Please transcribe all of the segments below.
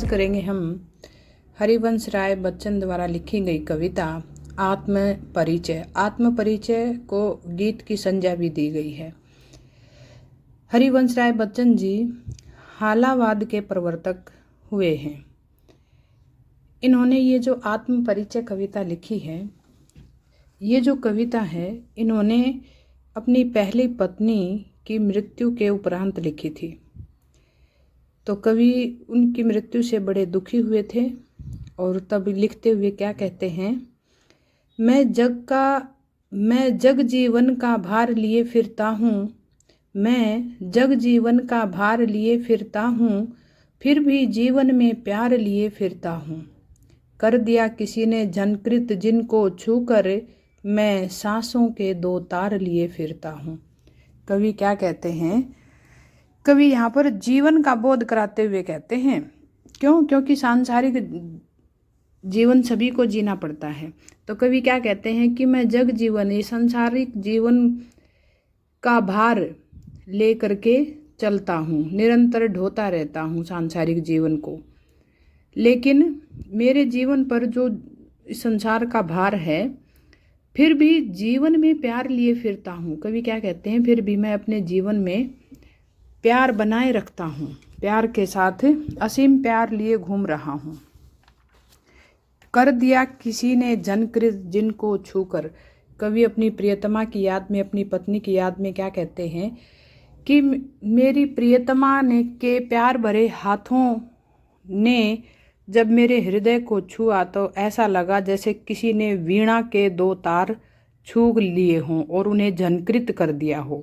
आज करेंगे हम हरिवंश राय बच्चन द्वारा लिखी गई कविता आत्म परिचय। आत्म परिचय को गीत की संज्ञा भी दी गई है। हरिवंश राय बच्चन जी हालावाद के प्रवर्तक हुए हैं। इन्होंने ये जो आत्म परिचय कविता लिखी है, ये जो कविता है इन्होंने अपनी पहली पत्नी की मृत्यु के उपरांत लिखी थी। तो कवि उनकी मृत्यु से बड़े दुखी हुए थे और तब लिखते हुए क्या कहते हैं, मैं जग जीवन का भार लिए फिरता हूँ, मैं जग जीवन का भार लिए फिरता हूँ, फिर भी जीवन में प्यार लिए फिरता हूँ। कर दिया किसी ने झनकृत जिनको छूकर, मैं सांसों के दो तार लिए फिरता हूँ। कवि क्या कहते हैं, कवि यहाँ पर जीवन का बोध कराते हुए कहते हैं। क्योंकि सांसारिक जीवन सभी को जीना पड़ता है। तो कवि क्या कहते हैं कि मैं जग जीवन, ये सांसारिक जीवन का भार ले करके चलता हूँ, निरंतर ढोता रहता हूँ सांसारिक जीवन को, लेकिन मेरे जीवन पर जो संसार का भार है, फिर भी जीवन में प्यार लिए फिरता हूँ। कवि क्या कहते हैं, फिर भी मैं अपने जीवन में प्यार बनाए रखता हूँ, प्यार के साथ असीम प्यार लिए घूम रहा हूँ। कर दिया किसी ने झनकृत जिनको छूकर। कवि अपनी प्रियतमा की याद में, अपनी पत्नी की याद में क्या कहते हैं कि मेरी प्रियतमा ने के प्यार भरे हाथों ने जब मेरे हृदय को छुआ तो ऐसा लगा जैसे किसी ने वीणा के दो तार छू लिए हों और उन्हें झनकृत कर दिया हो,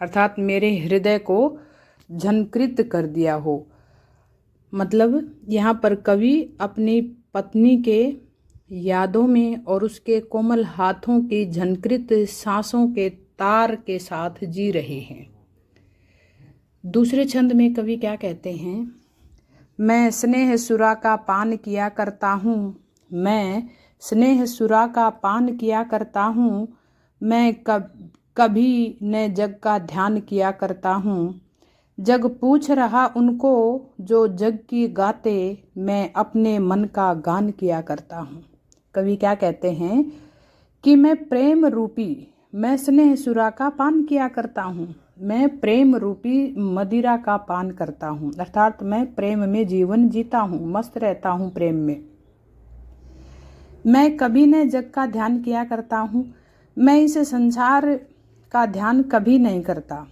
अर्थात मेरे हृदय को झनकृत कर दिया हो। मतलब यहाँ पर कवि अपनी पत्नी के यादों में और उसके कोमल हाथों की झनकृत सांसों के तार के साथ जी रहे हैं। दूसरे छंद में कवि क्या कहते हैं, मैं स्नेह सुरा का पान किया करता हूँ, मैं स्नेह सुरा का पान किया करता हूँ, मैं कभी न जग का ध्यान किया करता हूँ। जग पूछ रहा उनको जो जग की गाते, मैं अपने मन का गान किया करता हूँ। कवि क्या कहते हैं कि मैं स्नेह सुरा का पान किया करता हूँ, मैं प्रेम रूपी मदिरा का पान करता हूँ, अर्थात मैं प्रेम में जीवन जीता हूँ, मस्त रहता हूँ प्रेम में। मैं कभी न जग का ध्यान किया करता हूँ, मैं इस संसार का ध्यान कभी नहीं करता,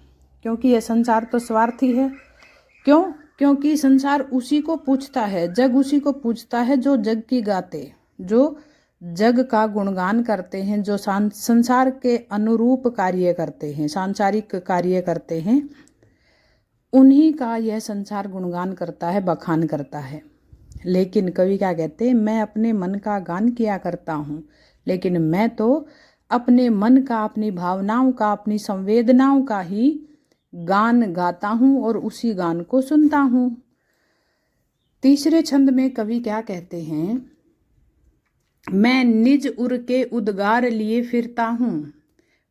क्योंकि यह संसार तो स्वार्थी है। क्योंकि संसार उसी को पूछता है, जग उसी को पूछता है जो जग की गाते, जो जग का गुणगान करते हैं, जो संसार के अनुरूप कार्य करते हैं, सांसारिक कार्य करते हैं, उन्हीं का यह संसार गुणगान करता है, बखान करता है। लेकिन कवि क्या कहते हैं, मैं अपने मन का गान किया करता हूँ, लेकिन मैं तो अपने मन का, अपनी भावनाओं का, अपनी संवेदनाओं का ही गान गाता हूँ और उसी गान को सुनता हूँ। तीसरे छंद में कवि क्या कहते हैं, मैं निज उर के उद्गार लिए फिरता हूँ,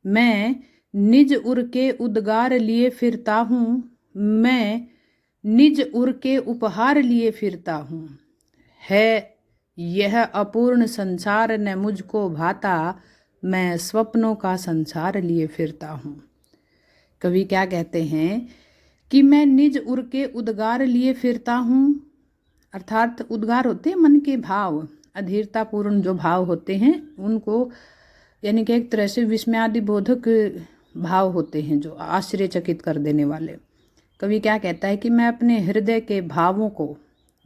मैं निज उर के उद्गार लिए फिरता हूँ, मैं निज उर के उपहार लिए फिरता हूँ। है यह अपूर्ण संसार न मुझको भाता, मैं स्वप्नों का संसार लिए फिरता हूँ। कवि क्या कहते हैं कि मैं निज उर के उद्गार लिए फिरता हूँ, अर्थात उद्गार होते हैं मन के भाव, अधीरतापूर्ण जो भाव होते हैं उनको, यानी कि एक तरह से विस्मयादि बोधक भाव होते हैं जो आश्चर्यचकित कर देने वाले। कवि क्या कहता है कि मैं अपने हृदय के भावों को,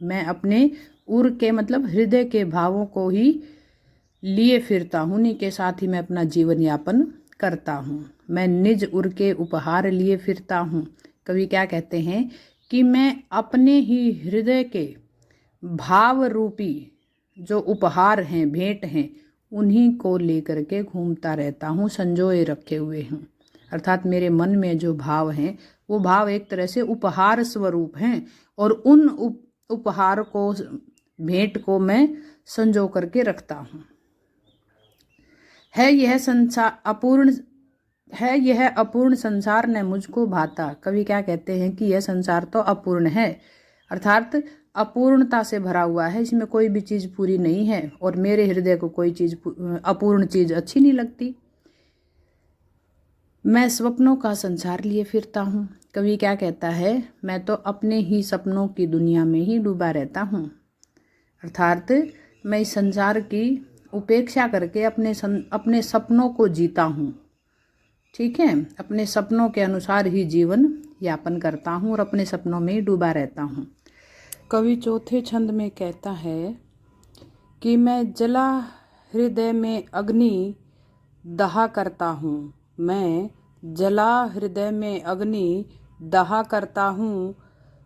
मैं अपने उर के मतलब हृदय के भावों को ही लिए फिरता हूँ, उन्हीं के साथ ही मैं अपना जीवन यापन करता हूँ। मैं निज उर के उपहार लिए फिरता हूँ। कवि क्या कहते हैं कि मैं अपने ही हृदय के भाव रूपी जो उपहार हैं, भेंट हैं, उन्हीं को लेकर के घूमता रहता हूँ, संजोए रखे हुए हूँ। अर्थात मेरे मन में जो भाव हैं वो भाव एक तरह से उपहार स्वरूप हैं और उन उपहार को, भेंट को मैं संजो करके रखता हूँ। है यह अपूर्ण संसार न मुझको भाता। कवि क्या कहते हैं कि यह संसार तो अपूर्ण है, अर्थात अपूर्णता से भरा हुआ है, इसमें कोई भी चीज़ पूरी नहीं है और मेरे हृदय को कोई चीज़ अपूर्ण चीज़ अच्छी नहीं लगती। मैं सपनों का संसार लिए फिरता हूँ। कवि क्या कहता है, मैं तो अपने ही सपनों की दुनिया में ही डूबा रहता हूँ। अर्थात मैं इस संसार की उपेक्षा करके अपने सपनों को जीता हूँ। ठीक है, अपने सपनों के अनुसार ही जीवन यापन करता हूँ और अपने सपनों में ही डूबा रहता हूँ। कवि चौथे छंद में कहता है कि मैं जला हृदय में अग्नि दहा करता हूँ। मैं जला हृदय में अग्नि दहा करता हूँ,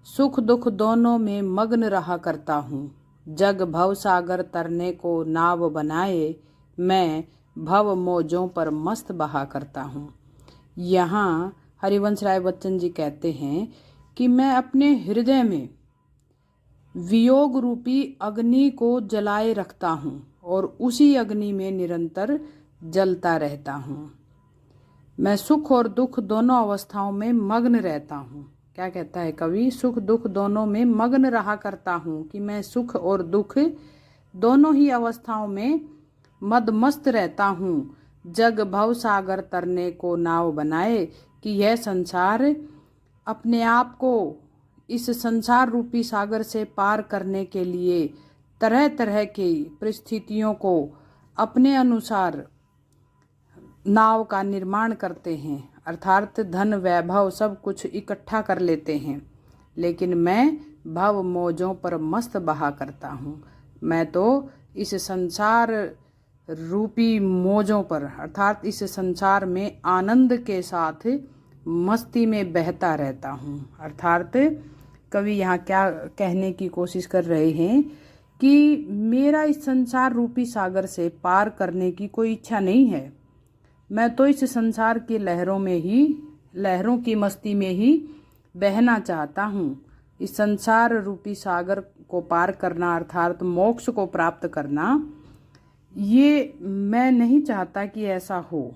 सुख दुख दोनों में मग्न रहा करता हूँ। जग भव सागर तरने को नाव बनाए, मैं भव मौजों पर मस्त बहा करता हूँ। यहाँ हरिवंश राय बच्चन जी कहते हैं कि मैं अपने हृदय में वियोग रूपी अग्नि को जलाए रखता हूँ और उसी अग्नि में निरंतर जलता रहता हूँ। मैं सुख और दुख दोनों अवस्थाओं में मग्न रहता हूँ। क्या कहता है कवि, सुख दुख दोनों में मग्न रहा करता हूँ, कि मैं सुख और दुख दोनों ही अवस्थाओं में मदमस्त रहता हूँ। जग भव सागर तरने को नाव बनाए, कि यह संसार अपने आप को इस संसार रूपी सागर से पार करने के लिए तरह तरह की परिस्थितियों को अपने अनुसार नाव का निर्माण करते हैं। अर्थात धन वैभव सब कुछ इकट्ठा कर लेते हैं, लेकिन मैं भव मौजों पर मस्त बहा करता हूँ। मैं तो इस संसार रूपी मौजों पर, अर्थात इस संसार में आनंद के साथ मस्ती में बहता रहता हूँ। अर्थात कवि यहाँ क्या कहने की कोशिश कर रहे हैं कि मेरा इस संसार रूपी सागर से पार करने की कोई इच्छा नहीं है। मैं तो इस संसार की लहरों की मस्ती में ही बहना चाहता हूँ। इस संसार रूपी सागर को पार करना, अर्थात मोक्ष को प्राप्त करना, ये मैं नहीं चाहता कि ऐसा हो।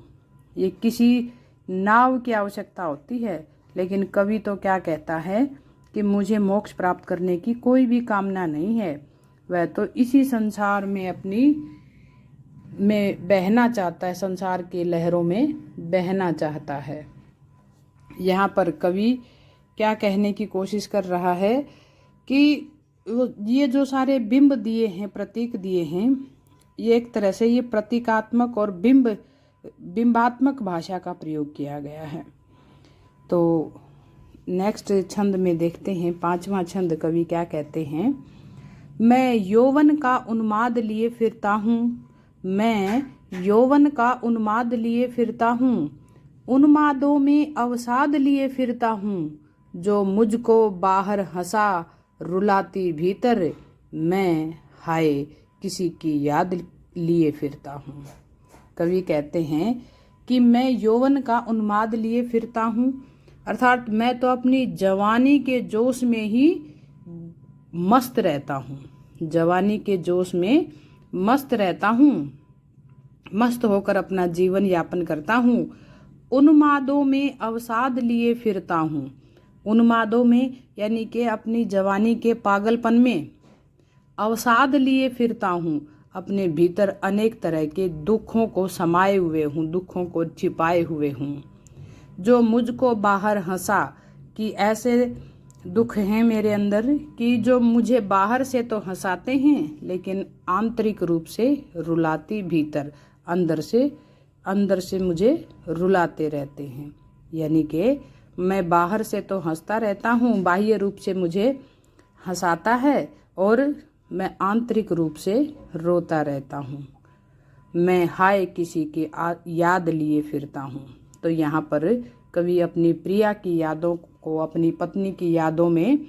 ये किसी नाव की आवश्यकता होती है, लेकिन कवि तो क्या कहता है कि मुझे मोक्ष प्राप्त करने की कोई भी कामना नहीं है। वह तो इसी संसार में बहना चाहता है, संसार की लहरों में बहना चाहता है। यहाँ पर कवि क्या कहने की कोशिश कर रहा है कि ये जो सारे बिंब दिए हैं, प्रतीक दिए हैं, ये एक तरह से ये प्रतीकात्मक और बिंबात्मक भाषा का प्रयोग किया गया है। तो नेक्स्ट छंद में देखते हैं, 5वां छंद कवि क्या कहते हैं। मैं यौवन का उन्माद लिए फिरता हूँ। मैं यौवन का उन्माद लिए फिरता हूँ, उन्मादों में अवसाद लिए फिरता हूँ। जो मुझको बाहर हंसा रुलाती भीतर, मैं हाय किसी की याद लिए फिरता हूँ। कवि कहते हैं कि मैं यौवन का उन्माद लिए फिरता हूँ, अर्थात मैं तो अपनी जवानी के जोश में ही मस्त रहता हूँ। जवानी के जोश में मस्त रहता हूँ, मस्त होकर अपना जीवन यापन करता हूँ। उन्मादों में अवसाद लिए फिरता हूँ। उन्मादों में यानी कि अपनी जवानी के पागलपन में अवसाद लिए फिरता हूँ। अपने भीतर अनेक तरह के दुखों को समाये हुए हूँ, दुखों को छिपाए हुए हूँ। जो मुझको बाहर हंसा, कि ऐसे दुख हैं मेरे अंदर कि जो मुझे बाहर से तो हंसाते हैं, लेकिन आंतरिक रूप से रुलाती भीतर, अंदर से मुझे रुलाते रहते हैं। यानी कि मैं बाहर से तो हंसता रहता हूँ, बाह्य रूप से मुझे हंसाता है, और मैं आंतरिक रूप से रोता रहता हूँ। मैं हाय किसी की याद लिए फिरता हूँ। तो यहाँ पर कवि अपनी प्रिया की यादों को, अपनी पत्नी की यादों में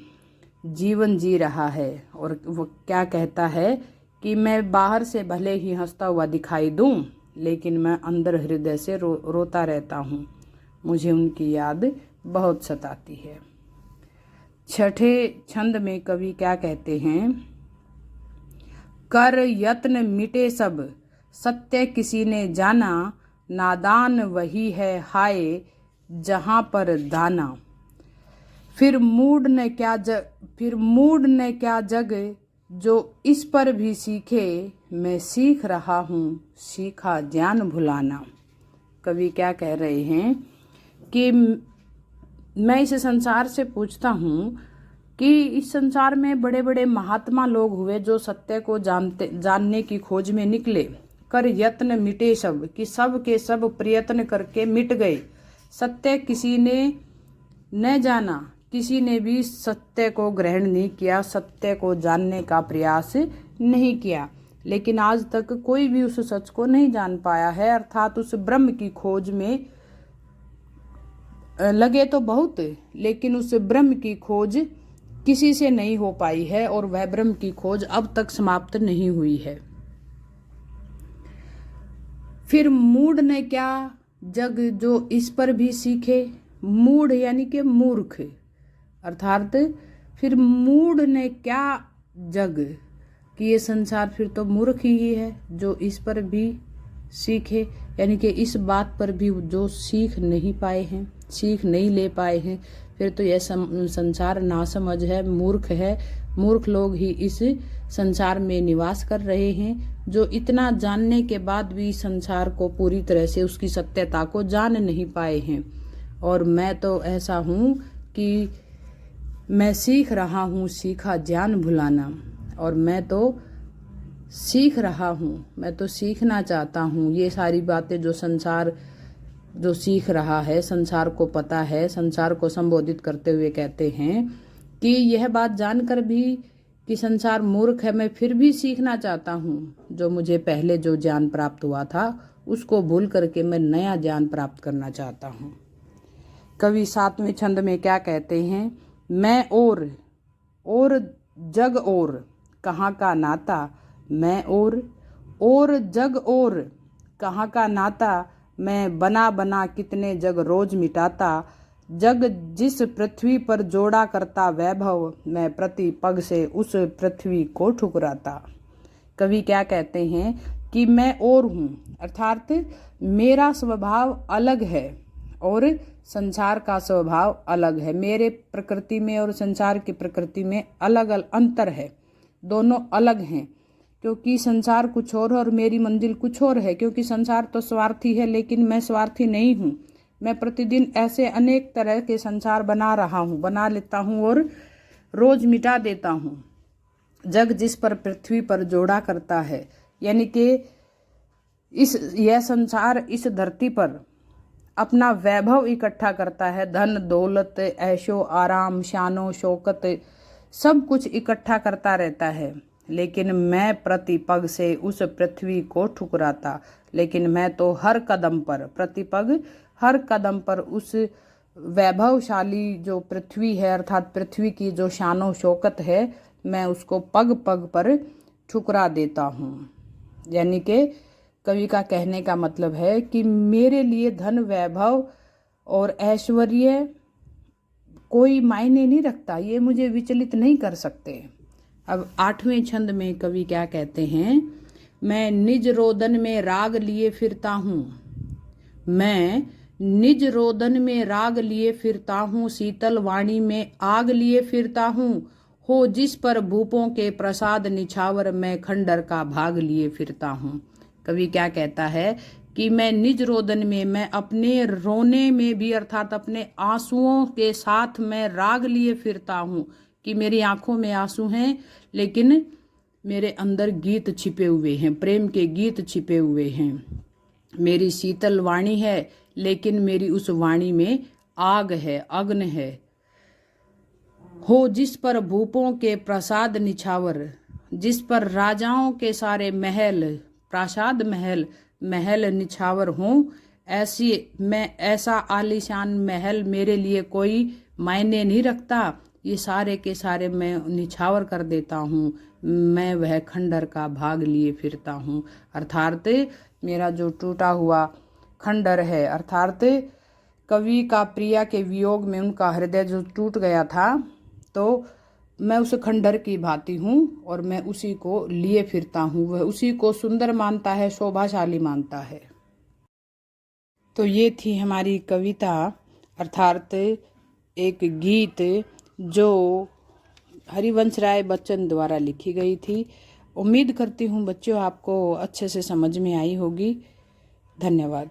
जीवन जी रहा है, और वो क्या कहता है कि मैं बाहर से भले ही हंसता हुआ दिखाई दूं, लेकिन मैं अंदर हृदय से रोता रहता हूँ। मुझे उनकी याद बहुत सताती है। छठे छंद में कवि क्या कहते हैं। कर यत्न मिटे सब, सत्य किसी ने जाना, नादान वही है हाय जहाँ पर दाना। फिर मूड ने क्या जग जो इस पर भी सीखे, मैं सीख रहा हूँ सीखा ज्ञान भुलाना। कवि क्या कह रहे हैं कि मैं इस संसार से पूछता हूँ कि इस संसार में बड़े बड़े महात्मा लोग हुए जो सत्य को जानने की खोज में निकले, कर यत्न मिटे सब, कि सब के सब प्रयत्न करके मिट गए। सत्य किसी ने न जाना, किसी ने भी सत्य को ग्रहण नहीं किया, सत्य को जानने का प्रयास नहीं किया। लेकिन आज तक कोई भी उस सच को नहीं जान पाया है, अर्थात उस ब्रह्म की खोज में लगे तो बहुत, लेकिन उस ब्रह्म की खोज किसी से नहीं हो पाई है और वह ब्रह्म की खोज अब तक समाप्त नहीं हुई है। फिर मूढ़ ने क्या जग जो इस पर भी सीखे, मूढ़ यानी कि मूर्ख, अर्थात फिर मूढ़ ने क्या जग, कि ये संसार फिर तो मूर्ख ही है जो इस पर भी सीखे, यानी कि इस बात पर भी जो सीख नहीं पाए हैं, सीख नहीं ले पाए हैं, फिर तो यह संसार नासमझ है, मूर्ख है। मूर्ख लोग ही इस संसार में निवास कर रहे हैं, जो इतना जानने के बाद भी संसार को पूरी तरह से उसकी सत्यता को जान नहीं पाए हैं। और मैं तो ऐसा हूँ कि मैं सीख रहा हूँ सीखा ज्ञान भुलाना, और मैं तो सीख रहा हूँ, मैं तो सीखना चाहता हूँ ये सारी बातें जो संसार जो सीख रहा है, संसार को पता है, संसार को संबोधित करते हुए कहते हैं कि यह बात जानकर भी कि संसार मूर्ख है, मैं फिर भी सीखना चाहता हूँ। जो मुझे पहले जो ज्ञान प्राप्त हुआ था उसको भूल करके मैं नया ज्ञान प्राप्त करना चाहता हूँ। कवि 7वें छंद में क्या कहते हैं, मैं और जग और कहाँ का नाता, मैं और जग और कहाँ का नाता, मैं बना बना कितने जग रोज मिटाता। जग जिस पृथ्वी पर जोड़ा करता वैभव, मैं प्रति पग से उस पृथ्वी को ठुकराता। कवि क्या कहते हैं कि मैं और हूँ, अर्थात मेरा स्वभाव अलग है और संसार का स्वभाव अलग है। मेरे प्रकृति में और संसार की प्रकृति में अलग अलग अंतर है, दोनों अलग हैं, क्योंकि संसार कुछ और और मेरी मंजिल कुछ और है। क्योंकि संसार तो स्वार्थी है, लेकिन मैं स्वार्थी नहीं हूँ। मैं प्रतिदिन ऐसे अनेक तरह के संसार बना लेता हूँ और रोज मिटा देता हूँ। जग जिस पर पृथ्वी पर जोड़ा करता है, यानी कि यह संसार इस धरती पर अपना वैभव इकट्ठा करता है, धन दौलत ऐशो आराम शानो शौकत सब कुछ इकट्ठा करता रहता है। लेकिन मैं प्रतिपग से उस पृथ्वी को ठुकराता। लेकिन मैं तो हर कदम पर, प्रतिपग हर कदम पर उस वैभवशाली जो पृथ्वी है, अर्थात पृथ्वी की जो शानो शौकत है, मैं उसको पग पग पर ठुकरा देता हूँ। यानी कि कवि का कहने का मतलब है कि मेरे लिए धन वैभव और ऐश्वर्य कोई मायने नहीं रखता, ये मुझे विचलित नहीं कर सकते। अब 8वें छंद में कवि क्या कहते हैं, मैं निज रोदन में राग लिए फिरता हूँ, मैं निज रोदन में राग लिए फिरता हूँ, शीतल वाणी में आग लिए फिरता हूँ, हो जिस पर भूपों के प्रसाद निछावर, मैं खंडर का भाग लिए फिरता हूँ। कवि क्या कहता है कि मैं निज रोदन में, मैं अपने रोने में भी, अर्थात अपने आंसुओं के साथ मैं राग लिए फिरता हूँ, कि मेरी आंखों में आंसू हैं लेकिन मेरे अंदर गीत छिपे हुए हैं, प्रेम के गीत छिपे हुए हैं। मेरी शीतल वाणी है लेकिन मेरी उस वाणी में आग है, अग्नि है। हो जिस पर भूपों के प्रसाद निछावर, जिस पर राजाओं के सारे महल, प्रासाद महल निछावर हों, ऐसा आलीशान महल मेरे लिए कोई मायने नहीं रखता। ये सारे के सारे मैं निछावर कर देता हूँ, मैं वह खंडर का भाग लिए फिरता हूँ। अर्थात मेरा जो टूटा हुआ खंडर है, अर्थात कवि का प्रिया के वियोग में उनका हृदय जो टूट गया था, तो मैं उस खंडर की भांति हूँ और मैं उसी को लिए फिरता हूँ। वह उसी को सुंदर मानता है, शोभाशाली मानता है। तो ये थी हमारी कविता, अर्थात एक गीत जो हरिवंश राय बच्चन द्वारा लिखी गई थी। उम्मीद करती हूँ बच्चों आपको अच्छे से समझ में आई होगी। धन्यवाद।